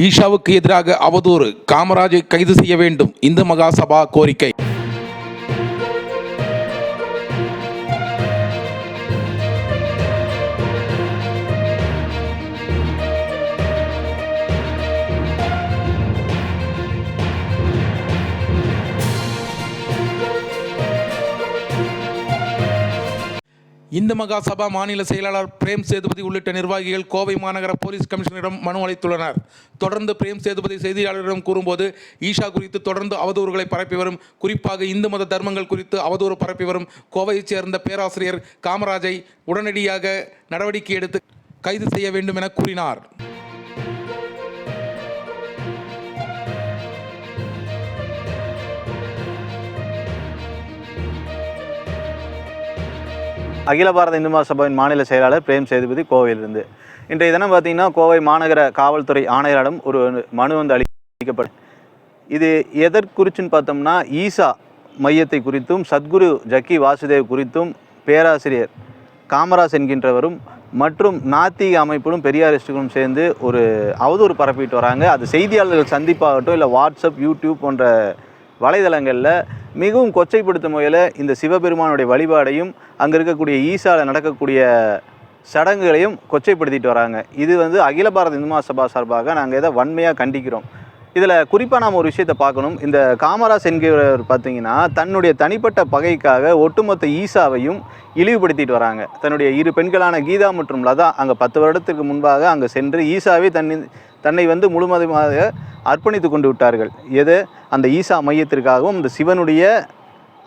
ஈஷாவுக்கு எதிராக அவதூறு, காமராஜை கைது செய்ய வேண்டும், இந்து மகாசபா கோரிக்கை. இந்து மகாசபா மாநில செயலாளர் பிரேம் சேதுபதி உள்ளிட்ட நிர்வாகிகள் கோவை மாநகர போலீஸ் கமிஷனரிடம் மனு அளித்துள்ளனர். தொடர்ந்து பிரேம் சேதுபதி செய்தியாளர்களிடம் கூறும்போது, ஈஷா குறித்து தொடர்ந்து அவதூறுகளை பரப்பி வரும், குறிப்பாக இந்து மத தர்மங்கள் குறித்து அவதூறு பரப்பி வரும் கோவையைச் சேர்ந்த பேராசிரியர் காமராஜை உடனடியாக நடவடிக்கை எடுத்து கைது செய்ய வேண்டும் என கூறினார். அகில பாரத இந்து மகாசபாவின் மாநில செயலாளர் பிரேம் சேதுபதி கோவையிலிருந்து. இன்றைய தினம் பார்த்தீங்கன்னா கோவை மாநகர காவல்துறை ஆணையரிடம் ஒரு மனு வந்து அளிக்கப்படும். இது எதற்குறிச்சுன்னு பார்த்தோம்னா, ஈசா மையத்தை குறித்தும் சத்குரு ஜக்கி வாசுதேவ் குறித்தும் பேராசிரியர் காமராஜ் என்கின்றவரும் மற்றும் நாத்திக அமைப்புகளும் பெரியாரிஸ்டுகளும் சேர்ந்து ஒரு அவதூறு பரப்பிட்டு வராங்க. அது செய்தியாளர்கள் சந்திப்பாகட்டும், இல்லை வாட்ஸ்அப், யூடியூப் போன்ற வலைதளங்களில் மிகவும் கொச்சைப்படுத்தும் வகையில் இந்த சிவபெருமானுடைய வழிபாடையும் அங்கே இருக்கக்கூடிய ஈசாவில் நடக்கக்கூடிய சடங்குகளையும் கொச்சைப்படுத்திட்டு வராங்க. இது வந்து அகில பாரத இந்து மகாசபா சார்பாக நாங்கள் இதை வன்மையாக கண்டிக்கிறோம். இதில் குறிப்பாக நாம் ஒரு விஷயத்தை பார்க்கணும். இந்த காமராஜ் என்கிறவர் பார்த்திங்கன்னா தன்னுடைய தனிப்பட்ட பகைக்காக ஒட்டுமொத்த ஈசாவையும் இழிவுபடுத்திட்டு வராங்க. தன்னுடைய இரு பெண்களான கீதா மற்றும் லதா அங்கே 10 வருடத்திற்கு முன்பாக அங்கே சென்று ஈசாவை தன்னை வந்து முழுமதமாக அர்ப்பணித்து கொண்டு விட்டார்கள். எது? அந்த ஈசா மையத்திற்காகவும் இந்த சிவனுடைய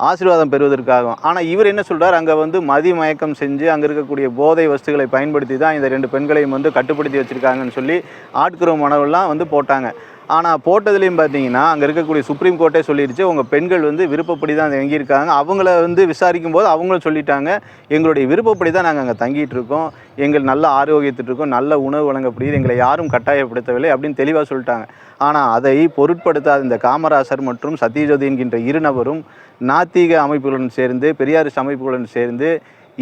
ஆசீர்வாதம் பெறுவதற்காகவும். ஆனால் இவர் என்ன சொல்கிறார், அங்கே வந்து மயக்கம் செஞ்சு அங்கே இருக்கக்கூடிய போதை வஸ்துகளை பயன்படுத்தி தான் இந்த 2 பெண்களையும் வந்து கட்டுப்படுத்தி வச்சுருக்காங்கன்னு சொல்லி ஆட்குறவு மனவெல்லாம் வந்து போட்டாங்க. ஆனால் போட்டதுலேயும் பார்த்தீங்கன்னா அங்கே இருக்கக்கூடிய சுப்ரீம் கோர்ட்டே சொல்லிடுச்சு, உங்கள் பெண்கள் வந்து விருப்பப்படி தான் தங்கியிருக்காங்க. அவங்கள வந்து விசாரிக்கும் போது அவங்களும் சொல்லிட்டாங்க, எங்களுடைய விருப்பப்படி தான் நாங்கள் அங்கே தங்கிட்டு இருக்கோம், எங்கள் நல்ல ஆரோக்கியத்திட்டு இருக்கோம், நல்ல உணவு வழங்கப்படுது, எங்களை யாரும் கட்டாயப்படுத்தவில்லை அப்படின்னு தெளிவாக சொல்லிட்டாங்க. ஆனால் அதை பொருட்படுத்தாத இந்த காமராசர் மற்றும் சத்யஜோதி என்கின்ற 2 நபரும் நாத்திக அமைப்புகளுடன் சேர்ந்து, பெரியாரிஸ்ட் அமைப்புகளுடன் சேர்ந்து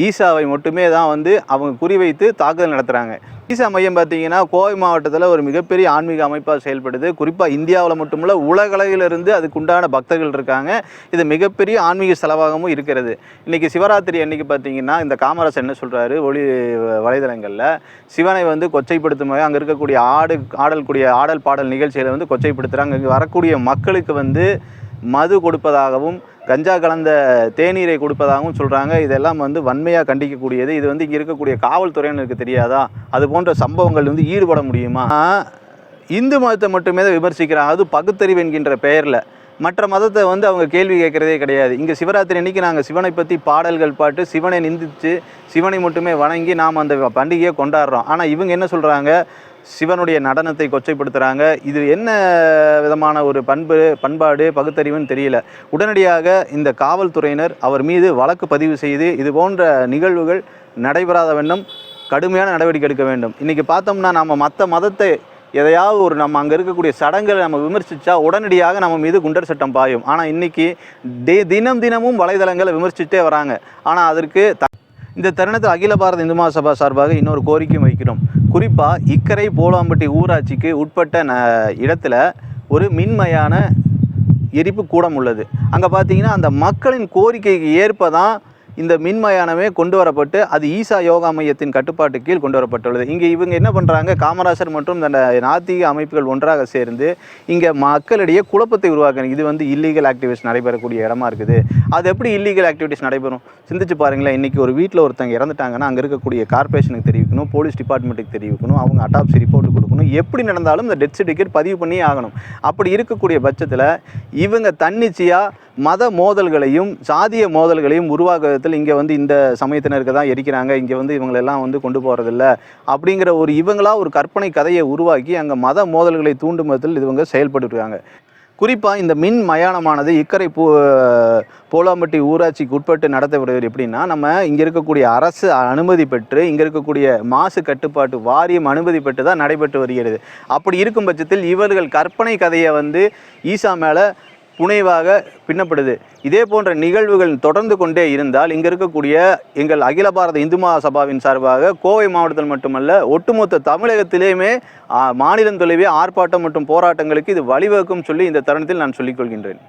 ஈசாவை மட்டுமே தான் வந்து அவங்க குறிவைத்து தாக்குதல் நடத்துகிறாங்க. ஈசா மையம் பார்த்திங்கன்னா கோவை மாவட்டத்தில் ஒரு மிகப்பெரிய ஆன்மீக அமைப்பாக செயல்படுது. குறிப்பாக இந்தியாவில் மட்டுமில்ல உலகளவிலிருந்து அதுக்குண்டான பக்தர்கள் இருக்காங்க. இது மிகப்பெரிய ஆன்மீக செலவாகவும் இருக்கிறது. இன்றைக்கி சிவராத்திரி அன்றைக்கி பார்த்திங்கன்னா இந்த காமராஜ் என்ன சொல்கிறாரு, ஒளி வலைதளங்களில் சிவனை வந்து கொச்சைப்படுத்தும் போது அங்கே இருக்கக்கூடிய ஆடல் பாடல் நிகழ்ச்சிகளை வந்து கொச்சைப்படுத்துகிறாங்க. இங்கே வரக்கூடிய மக்களுக்கு வந்து மது கொடுப்பதாகவும் கஞ்சா கலந்த தேநீரை கொடுப்பதாகவும் சொல்கிறாங்க. இதெல்லாம் வந்து வன்மையாக கண்டிக்கக்கூடியது. இது வந்து இங்கே இருக்கக்கூடிய காவல்துறையினருக்கு தெரியாதா? அது போன்ற சம்பவங்கள் வந்து ஈடுபட முடியுமா? இந்து மதத்தை மட்டுமே தான் விமர்சிக்கிறாங்க, அது பகுத்தறிவு என்கின்ற பெயரில். மற்ற மதத்தை வந்து அவங்க கேள்வி கேட்குறதே கிடையாது. இங்கே சிவராத்திரி அன்றைக்கி நாங்கள் சிவனை பற்றி பாடல்கள் பாட்டு சிவனை நிந்தித்து சிவனை மட்டுமே வணங்கி நாம் அந்த பண்டிகையை கொண்டாடுறோம். ஆனால் இவங்க என்ன சொல்கிறாங்க, சிவனுடைய நடனத்தை கொச்சைப்படுத்துகிறாங்க. இது என்ன விதமான ஒரு பண்பாடு பகுத்தறிவுன்னு தெரியல. உடனடியாக இந்த காவல்துறையினர் அவர் மீது வழக்கு பதிவு செய்து இது போன்ற நிகழ்வுகள் நடைபெறாத வண்ணம் கடுமையான நடவடிக்கை எடுக்க வேண்டும். இன்றைக்கி பார்த்தோம்னா நம்ம மற்ற மதத்தை எதையாவது நம்ம அங்கே இருக்கக்கூடிய சடங்குகளை நம்ம விமர்சித்தா உடனடியாக நம்ம மீது குண்டர் சட்டம் பாயும். ஆனால் இன்றைக்கி தினமும் வலைதளங்களை விமர்சித்தே வராங்க. ஆனால் அதற்கு இந்த தருணத்தில் அகில பாரத இந்து மகாசபா சார்பாக இன்னொரு கோரிக்கையும் வைக்கிறோம். குறிப்பாக இக்கரை போலாம்பட்டி ஊராட்சிக்கு உட்பட்ட இடத்துல ஒரு மின்மயான எரிப்பு கூடம் உள்ளது. அங்கே பார்த்தீங்கன்னா அந்த மக்களின் கோரிக்கைக்கு ஏற்பதான் இந்த மின்மயானமே கொண்டு வரப்பட்டு அது ஈசா யோகா மையத்தின் கட்டுப்பாட்டு கீழ் கொண்டு வரப்பட்டுள்ளது. இங்கே இவங்க என்ன பண்ணுறாங்க, காமராசர் மற்றும் இந்த நாத்திக அமைப்புகள் ஒன்றாக சேர்ந்து இங்கே மக்களிடையே குழப்பத்தை உருவாக்குறாங்க. இது வந்து இல்லீகல் ஆக்டிவிட்டிஸ் நடைபெறக்கூடிய இடமா இருக்குது. அது எப்படி இல்லீகல் ஆக்டிவிட்டிஸ் நடைபெறும்? சிந்திச்சு பாருங்களேன். இன்றைக்கி ஒரு வீட்டில் ஒருத்தங்க இறந்துட்டாங்கன்னா அங்கே இருக்கக்கூடிய கார்பரேஷனுக்கு தெரிவிக்கணும், போலீஸ் டிபார்ட்மெண்ட்டுக்கு தெரிவிக்கணும், அவங்க அட்டாப்சி ரிப்போர்ட் கொடுக்கணும். எப்படி நடந்தாலும் இந்த டெத் சர்டிஃபிகேட் பதிவு பண்ணியே ஆகணும். அப்படி இருக்கக்கூடிய பட்சத்தில் இவங்க தன்னிச்சையாக மத மோதல்களையும் சாதிய மோதல்களையும் உருவாக்குவதில் இங்கே வந்து இந்த சமயத்தினருக்கு தான் எரிக்கிறாங்க, இங்கே வந்து இவங்களெல்லாம் வந்து கொண்டு போகிறதில்ல அப்படிங்கிற ஒரு இவங்களா ஒரு கற்பனை கதையை உருவாக்கி அங்கே மத மோதல்களை தூண்டும் விதத்தில் இவங்க செயல்பட்டுருக்காங்க. குறிப்பாக இந்த மின் மயானமானது இக்கரை போலாம்பட்டி ஊராட்சிக்கு உட்பட்டு நடத்தப்படுவது எப்படின்னா, நம்ம இங்கே இருக்கக்கூடிய அரசு அனுமதி பெற்று இங்கே இருக்கக்கூடிய மாசு கட்டுப்பாட்டு வாரியம் அனுமதி பெற்று தான் நடைபெற்று வருகிறது. அப்படி இருக்கும் பட்சத்தில் இவர்கள் கற்பனை கதையை வந்து ஈசா மேலே புனைவாக பின்னப்படுது. இதே போன்ற நிகழ்வுகள் தொடர்ந்து கொண்டே இருந்தால் இங்கே இருக்கக்கூடிய எங்கள் அகில பாரத இந்து மகாசபாவின் சார்பாக கோவை மாவட்டத்தில் மட்டுமல்ல ஒட்டுமொத்த தமிழகத்திலேயுமே மாநிலம் தொலைவே ஆர்ப்பாட்டம் மற்றும் போராட்டங்களுக்கு இது வழிவகுக்கும் சொல்லி இந்த தருணத்தில் நான் சொல்லிக் கொள்கின்றேன்.